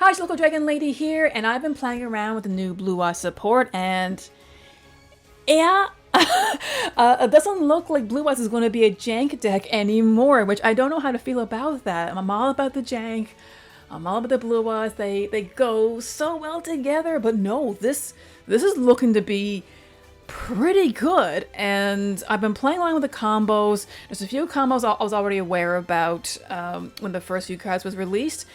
guys, Local Dragon Lady here, and I've been playing around with the new Blue Eye support, and yeah, it doesn't look like Blue Eyes is going to be a jank deck anymore, which I don't know how to feel about that. I'm all about the jank, I'm all about the Blue Eyes, they go so well together, but no, this is looking to be pretty good, and I've been playing along with the combos. There's a few combos I was already aware about when the first few cards was released.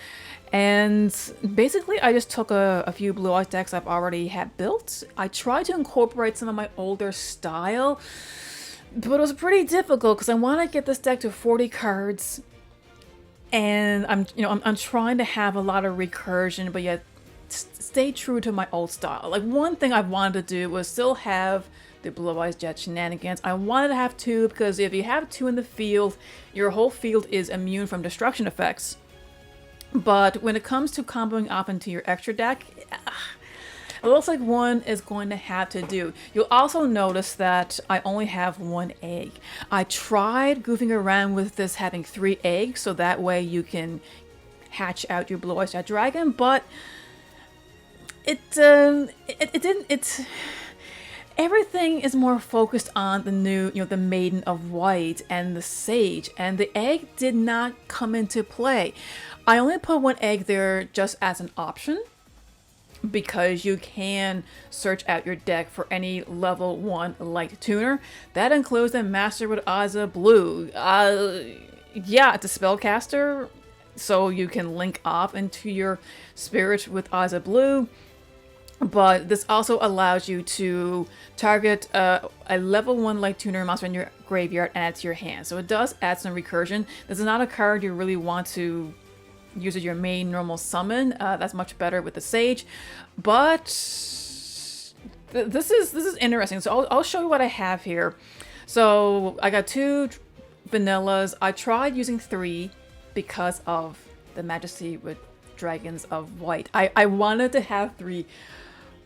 And basically, I just took a few Blue Eyes decks I've already had built. I tried to incorporate some of my older style, but it was pretty difficult because I want to get this deck to 40 cards, and I'm trying to have a lot of recursion, but yet stay true to my old style. Like, one thing I wanted to do was still have the Blue Eyes Jet shenanigans. I wanted to have two because if you have two in the field, your whole field is immune from destruction effects. But when it comes to comboing up into your extra deck, it looks like one is going to have to do. You'll also notice that I only have one egg. I tried goofing around with this having 3 eggs, so that way you can hatch out your Blue Eyes Jet Dragon, but it didn't. Everything is more focused on the new, the Maiden of White and the Sage, and the egg did not come into play. I only put one egg there just as an option because you can search out your deck for any level 1 light tuner. That includes the Master with Aza Blue. Yeah, it's a spellcaster, so you can link off into your spirit with Aza Blue. But this also allows you to target a level 1 light tuner monster in your graveyard and add to your hand. So it does add some recursion. This is not a card you really want to use as your main normal summon. That's much better with the Sage. But this is interesting. So I'll show you what I have here. So I got 2 vanillas. I tried using 3 because of the Majesty with Dragons of White. I wanted to have 3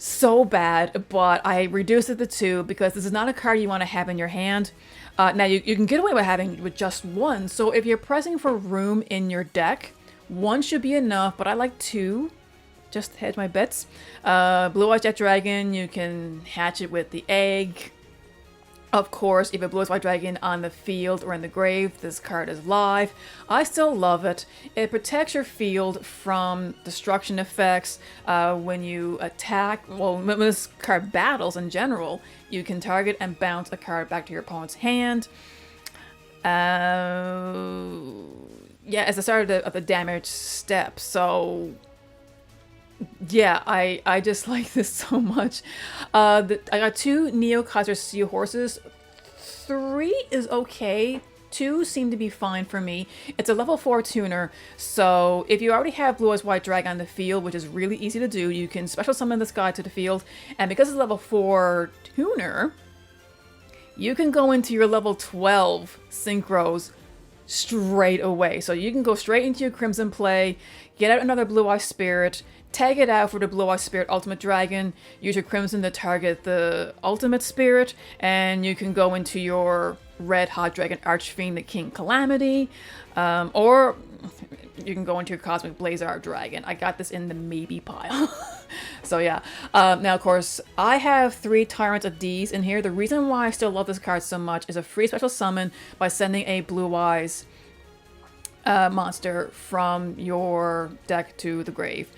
so bad, but I reduced it to 2 because this is not a card you want to have in your hand. Now you can get away with just 1. So if you're pressing for room in your deck, 1 should be enough, but I like 2 just to hedge my bets. Blue Eyes Jet Dragon, you can hatch it with the egg. Of course, if it Blue Eyes White Dragon on the field or in the grave, this card is live. I still love it. It protects your field from destruction effects when you attack. Well, when this card battles in general, you can target and bounce a card back to your opponent's hand. Yeah, as the start of the damage step. So yeah, I just like this so much. I got 2 Neo Kaiser Seahorses. 3 is okay. 2 seem to be fine for me. It's a level 4 tuner, so if you already have Blue Eyes White Dragon on the field, which is really easy to do, you can special summon this guy to the field, and because it's a level 4 tuner, you can go into your level 12 synchros straight away. So you can go straight into your Crimson play, get out another Blue Eye Spirit, tag it out for the Blue Eye Spirit Ultimate Dragon, use your Crimson to target the Ultimate Spirit, and you can go into your Red Hot Dragon Archfiend, the King Calamity, or you can go into your Cosmic Blazar Dragon. I got this in the maybe pile. So yeah. Now, of course, I have 3 Tyrants of D's in here. The reason why I still love this card so much is a free special summon by sending a Blue Eyes monster from your deck to the grave.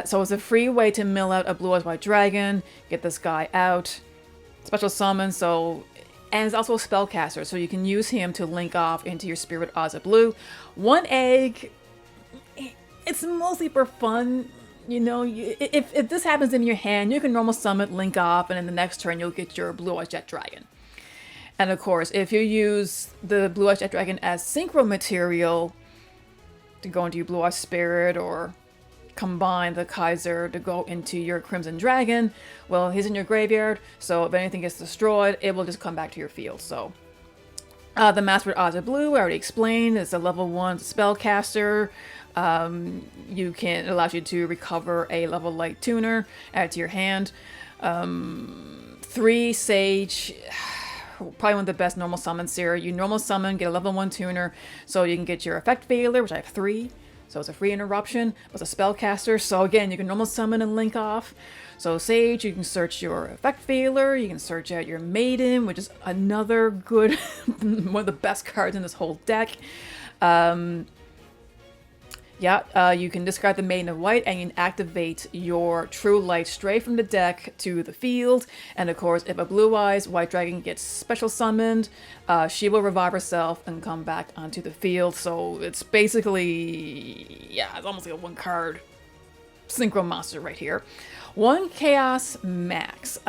So it's a free way to mill out a Blue Eyes White Dragon, get this guy out, special summon, and it's also a spellcaster, so you can use him to link off into your Spirit Aza Blue. 1 egg, it's mostly for fun. If this happens in your hand, you can normal summon, link off, and in the next turn you'll get your Blue Eyes Jet Dragon. And of course, if you use the Blue Eyes Jet Dragon as synchro material to go into your Blue Eyes Spirit, or combine the Kaiser to go into your Crimson Dragon, well, he's in your graveyard, so if anything gets destroyed, it will just come back to your field. So the Master with Aza Blue, I already explained, it's a level 1 spellcaster. It allows you to recover a level light tuner, add it to your hand. 3 Sage, probably one of the best normal summons here. You normal summon, get a level 1 tuner, so you can get your Effect Veiler, which I have 3. So it's a free interruption, but it's a spellcaster. So again, you can normal summon and link off. So Sage, you can search your effect failure, you can search out your Maiden, which is another good, one of the best cards in this whole deck. You can discard the Maiden of White and you can activate your True Light straight from the deck to the field. And of course, if a Blue Eyes White Dragon gets special summoned, she will revive herself and come back onto the field. So it's basically, it's almost like a one card synchro monster right here. 1 Chaos Max.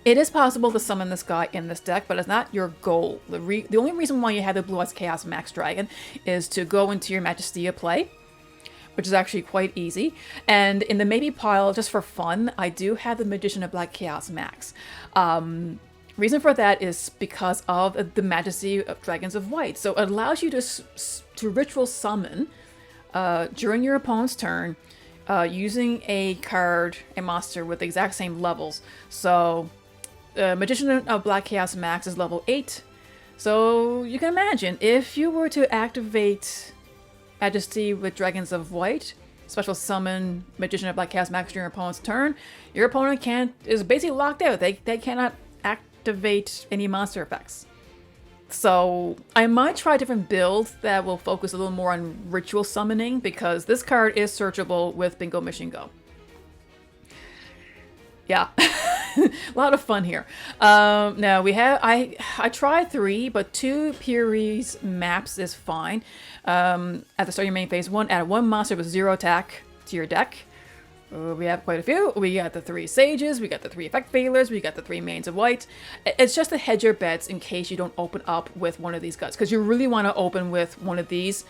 It is possible to summon this guy in this deck, but it's not your goal. The only reason why you have the Blue Eyes Chaos Max Dragon is to go into your Magistea play, which is actually quite easy. And in the maybe pile, just for fun, I do have the Magician of Black Chaos Max. Reason for that is because of the Majesty of Dragons of White. So it allows you to ritual summon during your opponent's turn using a card, a monster with the exact same levels. So Magician of Black Chaos Max is level 8. So you can imagine, if you were to activate Majesty with Dragons of White, special summon Magician of Black Chaos Max during your opponent's turn, your opponent is basically locked out. They cannot activate any monster effects. So I might try a different build that will focus a little more on ritual summoning, because this card is searchable with Bingo Mission Go. Yeah, a lot of fun here. Now we have, I tried 3, but 2 Puri's maps is fine. At the start of your main phase 1, add 1 monster with 0 attack to your deck. We have quite a few. We got the 3 Sages, we got the 3 Effect Failures, we got the 3 Mains of White. It's just to hedge your bets in case you don't open up with one of these guys, because you really want to open with one of these.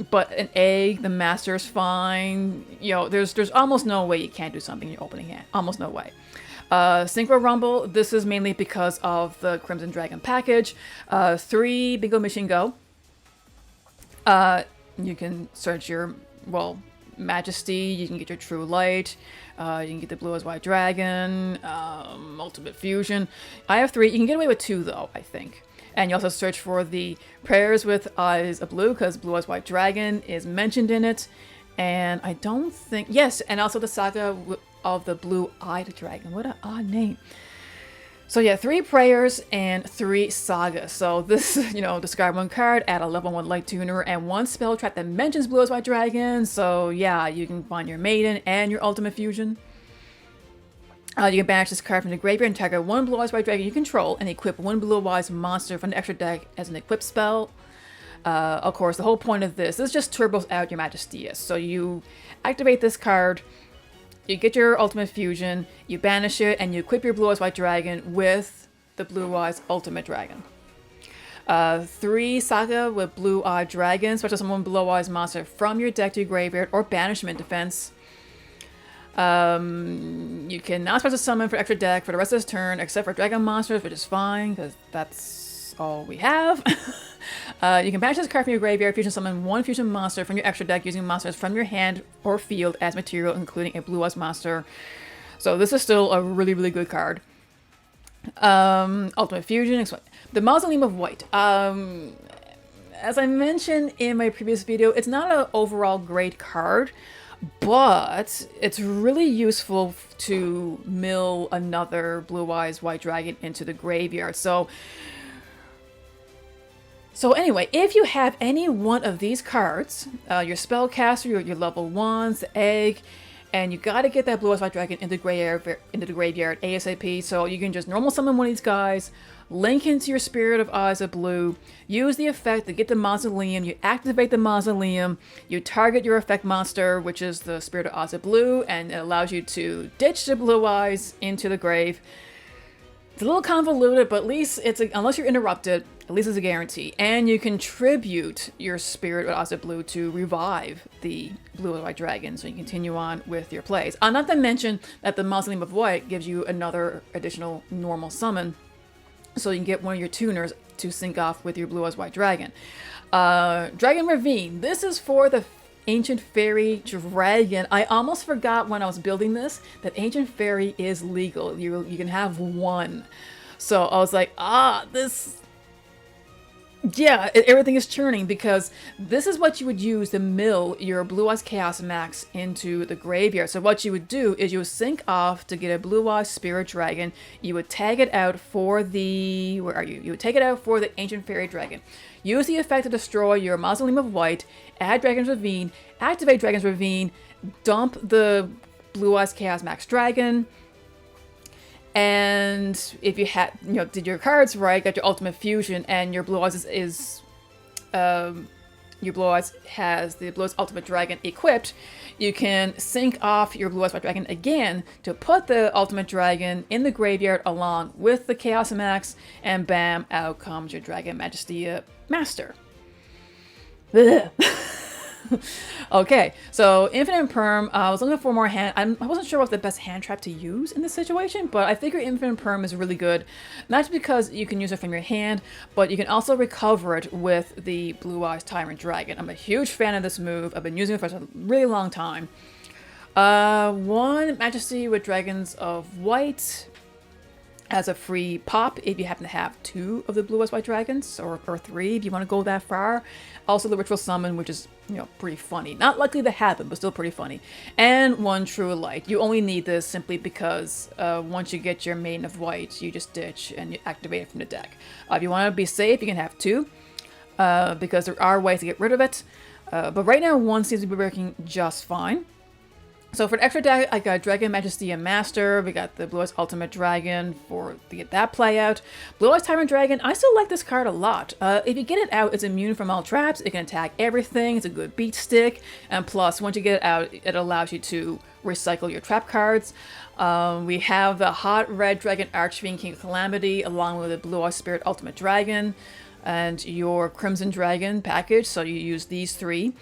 But an egg, the master's fine. You know, there's almost no way you can't do something in your opening hand. Almost no way. Synchro Rumble, this is mainly because of the Crimson Dragon package. 3 Bingo Mission Go. You can search your, Majesty, you can get your True Light, you can get the Blue Eyes White Dragon, Ultimate Fusion. I have 3. You can get away with 2 though, I think. And you also search for the Prayers with Eyes of Blue, because Blue Eyes White Dragon is mentioned in it. And I don't think, yes, and also the Saga of the Blue-Eyed Dragon. What an odd name. So yeah, 3 Prayers and 3 Sagas. So this, discard 1 card, add a level 1 Light Tuner, and 1 spell trap that mentions Blue Eyes White Dragon. So yeah, you can find your Maiden and your Ultimate Fusion. You can banish this card from the graveyard and target 1 Blue Eyes White Dragon you control and equip 1 Blue Eyes monster from the extra deck as an equip spell. Of course, the whole point of this is just turbos out your Magistea. So you activate this card, you get your Ultimate Fusion, you banish it, and you equip your Blue Eyes White Dragon with the Blue Eyes Ultimate Dragon. 3 Saga with Blue Eyed Dragon, special summon Blue Eyes monster from your deck to your graveyard or banishment defense. You can now special summon for extra deck for the rest of this turn, except for dragon monsters, which is fine, because that's all we have. You can banish this card from your graveyard, fusion summon 1 fusion monster from your extra deck using monsters from your hand or field as material, including a Blue Eyes monster. So this is still a really, really good card. Ultimate Fusion, the Mausoleum of White. As I mentioned in my previous video, it's not an overall great card, but it's really useful to mill another Blue Eyes White Dragon into the graveyard. So anyway, if you have any one of these cards, your Spellcaster, your level 1s, the Egg, and you gotta get that Blue Eyes White Dragon into the graveyard ASAP, so you can just normal summon one of these guys, link into your Spirit of Eyes of Blue, use the effect to get the Mausoleum, you activate the Mausoleum, you target your effect monster, which is the Spirit of Eyes of Blue, and it allows you to ditch the Blue Eyes into the grave. It's a little convoluted, but at least unless you're interrupted, at least it's a guarantee. And you contribute your Spirit of Eyes of Blue to revive the Blue Eyes White Dragon, so you continue on with your plays. Not to mention that the Mausoleum of White gives you another additional normal summon, so you can get one of your tuners to sync off with your Blue Eyes White Dragon. Dragon Ravine. This is for the Ancient Fairy Dragon. I almost forgot when I was building this that Ancient Fairy is legal. You can have 1. So I was like, this Yeah, everything is churning because this is what you would use to mill your Blue Eyes Chaos Max into the graveyard. So what you would do is you would sync off to get a Blue Eyes Spirit Dragon. You would tag it out for the... Where are you? You would take it out for the Ancient Fairy Dragon. Use the effect to destroy your Mausoleum of White, add Dragon's Ravine, activate Dragon's Ravine, dump the Blue Eyes Chaos Max Dragon, and if you had, did your cards right, got your Ultimate Fusion, and your Blue Eyes your Blue Eyes has the Blue Eyes Ultimate Dragon equipped, you can sync off your Blue Eyes White Dragon again to put the Ultimate Dragon in the graveyard along with the Chaos Max, and bam, out comes your Dragon Majesty Master. Okay, so Infinite Perm, I was looking for more hand. I wasn't sure what the best hand trap to use in this situation, but I figure Infinite Perm is really good. Not just because you can use it from your hand, but you can also recover it with the Blue Eyes Tyrant Dragon. I'm a huge fan of this move. I've been using it for a really long time. One Majesty with Dragons of White as a free pop if you happen to have 2 of the Blue Eyes White Dragons, or 3 if you want to go that far. Also the Ritual Summon, which is, pretty funny. Not likely to happen, but still pretty funny. And 1 True Light. You only need this simply because once you get your Maiden of White, you just ditch and you activate it from the deck. If you want to be safe, you can have 2, because there are ways to get rid of it. But right now, 1 seems to be working just fine. So for the extra deck, I got Dragon Majesty and Master. We got the Blue Eyes Ultimate Dragon to get that play out. Blue Eyes Tyrant Dragon, I still like this card a lot. If you get it out, it's immune from all traps. It can attack everything. It's a good beat stick. And plus, once you get it out, it allows you to recycle your trap cards. We have the Hot Red Dragon Archfiend King of Calamity along with the Blue Eyes Spirit Ultimate Dragon and your Crimson Dragon package. So you use these 3.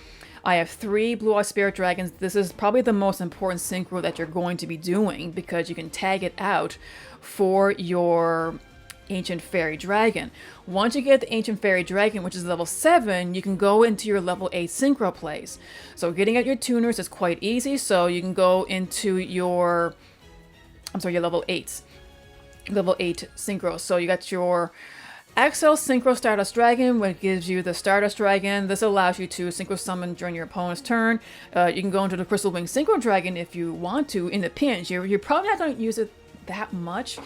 I have 3 Blue Eyes Spirit Dragons. This is probably the most important synchro that you're going to be doing because you can tag it out for your Ancient Fairy Dragon. Once you get the Ancient Fairy Dragon, which is level 7, you can go into your level 8 synchro plays. So getting out your tuners is quite easy, so you can go into your level 8s. Level 8 synchro. So you got your Axel Synchro Stardust Dragon, which gives you the Stardust Dragon. This allows you to Synchro Summon during your opponent's turn. You can go into the Crystal Wing Synchro Dragon if you want to in the pinch. You're probably not going to use it that much.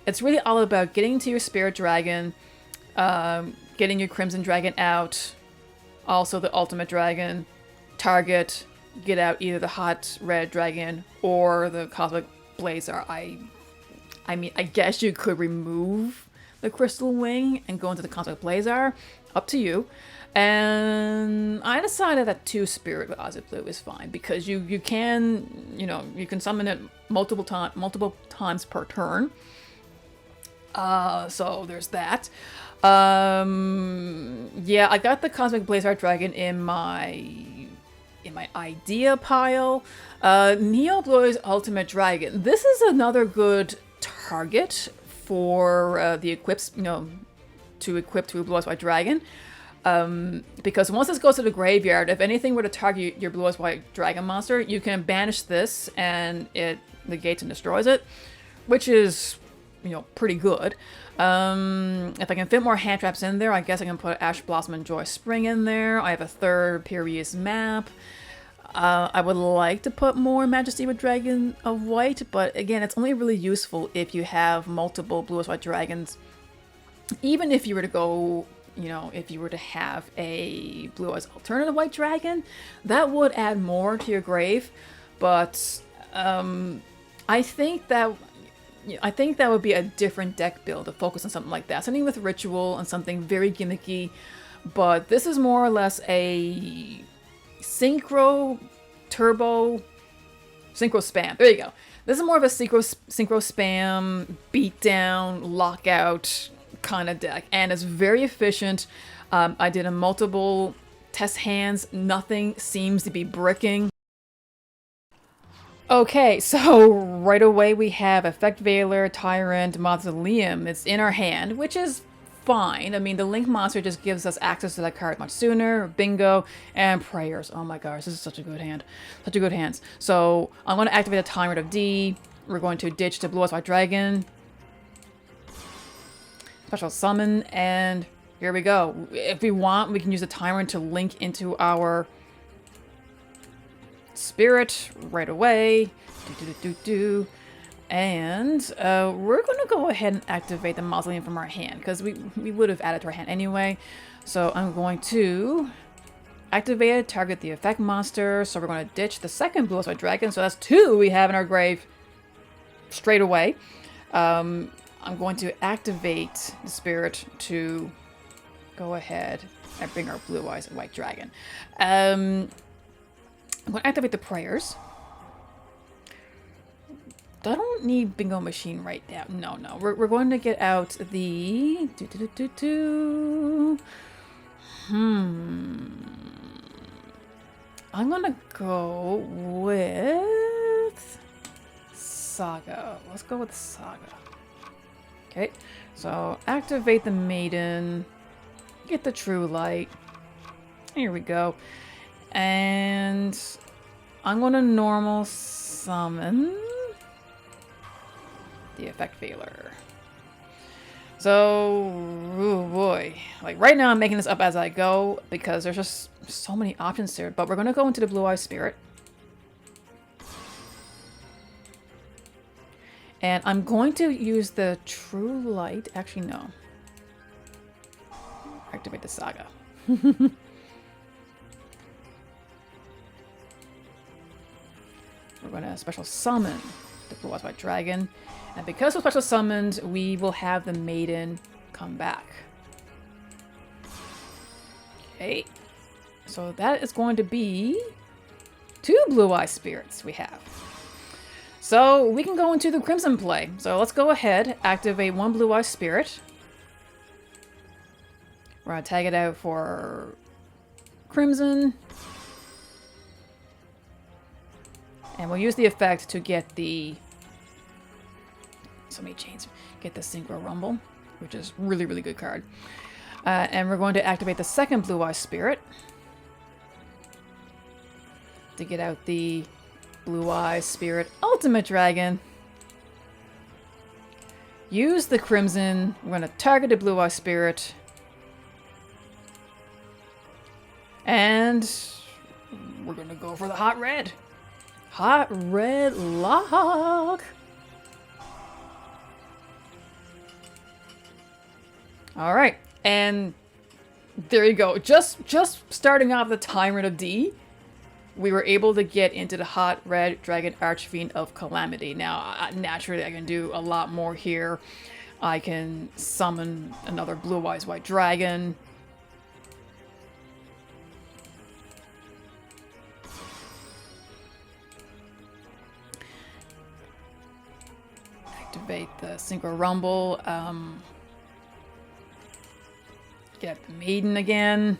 It's really all about getting to your Spirit Dragon, getting your Crimson Dragon out, also the Ultimate Dragon, target, get out either the Hot Red Dragon or the Cosmic Blazer. I mean, I guess you could remove the Crystal Wing and go into the Cosmic Blazer, up to you. And I decided that 2 Spirit with Ozzy Blue is fine because you can, you can summon it multiple times per turn. So there's that. Yeah, I got the Cosmic Blazer Dragon in my idea pile. Neo Blue Ultimate Dragon. This is another good target for the equips, to equip to a Blue Eyes White Dragon. Because once this goes to the graveyard, if anything were to target your Blue Eyes White Dragon monster, you can banish this and it negates and destroys it, which is, pretty good. If I can fit more hand traps in there, I guess I can put Ash Blossom and Joy Spring in there. I have a 3rd Pirius map. I would like to put more Majesty with Dragon of White, but again, it's only really useful if you have multiple Blue Eyes White Dragons. Even if you were to go, if you were to have a Blue Eyes Alternative White Dragon, that would add more to your grave. But I think that would be a different deck build to focus on something like that. Something with Ritual and something very gimmicky. But this is more or less a Synchro Spam. There you go. This is more of a Synchro Spam, beatdown, lockout kind of deck. And it's very efficient. I did a multiple test hands. Nothing seems to be bricking. Okay, so right away we have Effect Veiler, Tyrant, Mausoleum. It's in our hand, which is fine. I mean, the Link monster just gives us access to that card much sooner. Bingo. And Prayers. Oh my gosh, this is such a good hand. Such a good hand. So I'm going to activate a Tyrant of D. We're going to ditch the Blue Eyes White Dragon. Special Summon. And Here we go. If we want, we can use the timer to link into our spirit right away. And we're going to go ahead and activate the mausoleum from our hand, because we would have added to our hand anyway. So I'm going to activate it, target the effect monster. So we're going to ditch the second Blue Eyes Dragon. So that's 2 we have in our grave straight away. I'm going to activate the spirit to go ahead and bring our Blue Eyes White Dragon. I'm going to activate the prayers. I don't need Bingo Machine right now. No. We're going to get out the... I'm going to go with Saga. Let's go with Saga. Okay, so activate the Maiden. Get the True Light. Here we go. And I'm going to normal summon the effect failure. So, oh boy. Like right now I'm making this up as I go because there's just so many options here. But we're going to go into the Blue Eye Spirit. And I'm going to use the True Light. Actually, no. Activate the Saga. We're going to special summon the Blue Eyes White Dragon. And because we're special summoned, we will have the Maiden come back. Okay. So that is going to be 2 Blue Eye Spirits we have. So we can go into the Crimson play. So let's go ahead, activate 1 Blue Eye Spirit. We're going to tag it out for Crimson. And we'll use the effect to get the... So many chains. Get the Synchro Rumble, which is really, really good card. And we're going to activate the second Blue Eye Spirit to get out the Blue Eye Spirit Ultimate Dragon. Use the Crimson. We're going to target the Blue Eye Spirit. And we're going to go for the Hot Red. Hot Red Lock. All right, and there you go. Just starting off the Tyrant of D, we were able to get into the Hot Red Dragon Archfiend of Calamity. Now, naturally, I can do a lot more here. I can summon another Blue Eyes White Dragon. Activate the Synchro Rumble. Get the Maiden again.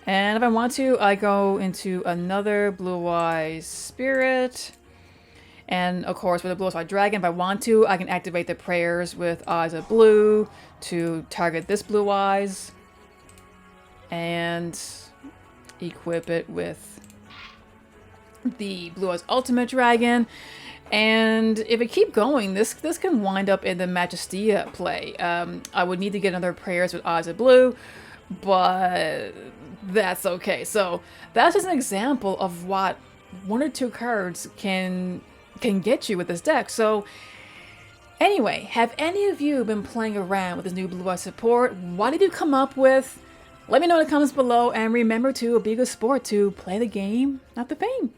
And if I want to, I go into another Blue Eyes Spirit. And of course, with the Blue Eyes White Dragon, if I want to, I can activate the prayers with Eyes of Blue to target this Blue Eyes. And equip it with the Blue Eyes Ultimate Dragon. And if I keep going, this can wind up in the Majestia play. I would need to get another prayers with Eyes of Blue, but that's okay. So that's just an example of what 1 or 2 cards can get you with this deck. So anyway, have any of you been playing around with this new Blue Eye support? What did you come up with? Let me know in the comments below, and remember to be a good sport to play the game, not the fame.